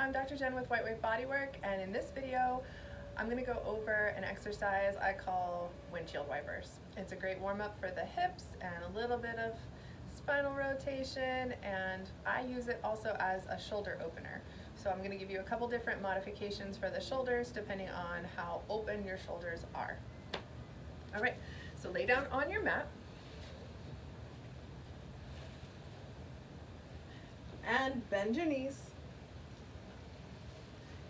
I'm Dr. Jen with White Wave Bodywork, and in this video I'm going to go over an exercise I call windshield wipers. It's a great warm-up for the hips and a little bit of spinal rotation, and I use it also as a shoulder opener. So I'm going to give you a couple different modifications for the shoulders depending on how open your shoulders are. Alright, so lay down on your mat. And bend your knees.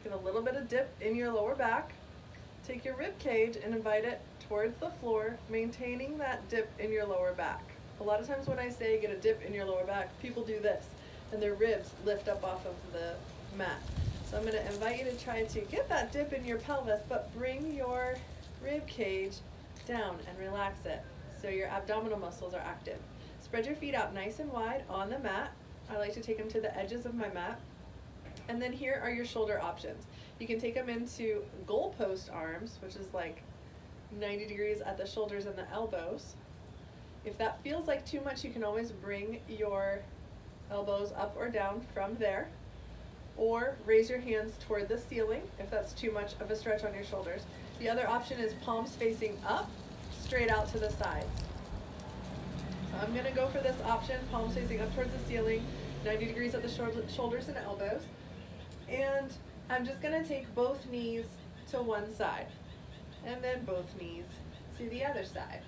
Get a little bit of dip in your lower back. Take your rib cage and invite it towards the floor, maintaining that dip in your lower back. A lot of times when I say get a dip in your lower back, people do this and their ribs lift up off of the mat. So I'm going to invite you to try to get that dip in your pelvis, but bring your rib cage down and relax it so your abdominal muscles are active. Spread your feet out nice and wide on the mat. I like to take them to the edges of my mat. And then here are your shoulder options. You can take them into goalpost arms, which is like 90 degrees at the shoulders and the elbows. If that feels like too much, you can always bring your elbows up or down from there, or raise your hands toward the ceiling if that's too much of a stretch on your shoulders. The other option is palms facing up, straight out to the sides. So I'm going to go for this option, palms facing up towards the ceiling, 90 degrees at the shoulders and elbows. And I'm just going to take both knees to one side, and then both knees to the other side.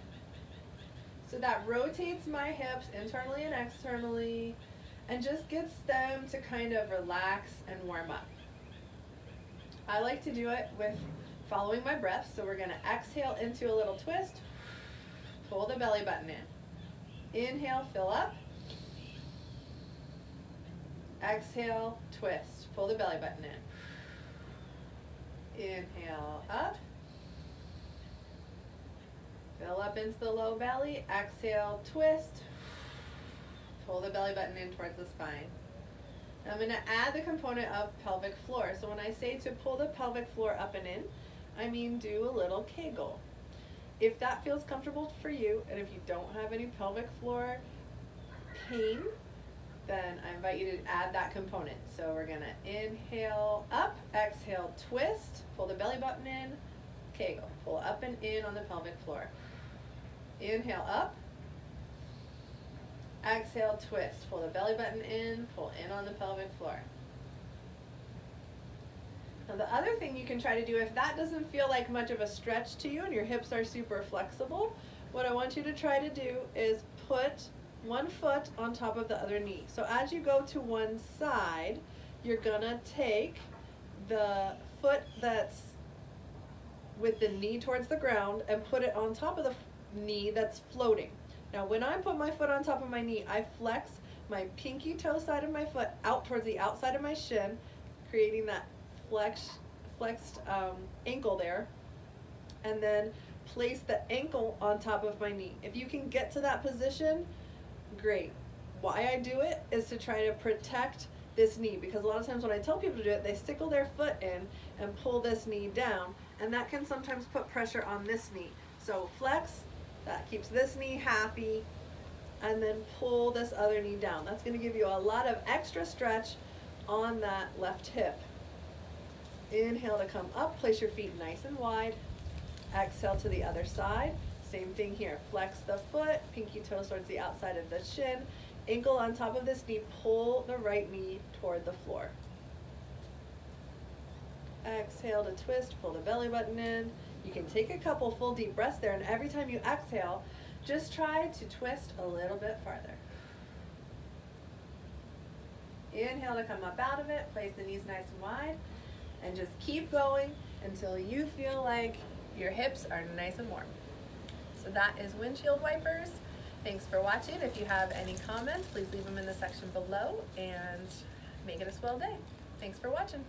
So that rotates my hips internally and externally, and just gets them to kind of relax and warm up. I like to do it with following my breath, so we're going to exhale into a little twist, pull the belly button in. Inhale, fill up. Exhale, twist. Pull the belly button in. Inhale, up. Fill up into the low belly. Exhale, twist. Pull the belly button in towards the spine. Now I'm going to add the component of pelvic floor. So when I say to pull the pelvic floor up and in, I mean do a little Kegel. If that feels comfortable for you, and if you don't have any pelvic floor pain, then I invite you to add that component. So we're going to inhale up, exhale, twist, pull the belly button in, Kegel. Pull up and in on the pelvic floor. Inhale up, exhale, twist, pull the belly button in, pull in on the pelvic floor. Now the other thing you can try to do, if that doesn't feel like much of a stretch to you and your hips are super flexible, what I want you to try to do is put one foot on top of the other knee. So as you go to one side, you're gonna take the foot that's with the knee towards the ground and put it on top of the knee that's floating. Now when I put my foot on top of my knee, I flex my pinky toe side of my foot out towards the outside of my shin, creating that flexed ankle there, and then place the ankle on top of my knee. If you can get to that position, great. Why I do it is to try to protect this knee, because a lot of times when I tell people to do it, they sickle their foot in and pull this knee down, and that can sometimes put pressure on this knee. So flex, that keeps this knee happy, and then pull this other knee down. That's going to give you a lot of extra stretch on that left hip. Inhale to come up, place your feet nice and wide. Exhale to the other side. Same thing here. Flex the foot, pinky toe towards the outside of the shin, ankle on top of this knee, pull the right knee toward the floor. Exhale to twist, pull the belly button in. You can take a couple full deep breaths there, and every time you exhale, just try to twist a little bit farther. Inhale to come up out of it, place the knees nice and wide, and just keep going until you feel like your hips are nice and warm. So that is windshield wipers. Thanks for watching. If you have any comments, please leave them in the section below, and make it a swell day. Thanks for watching.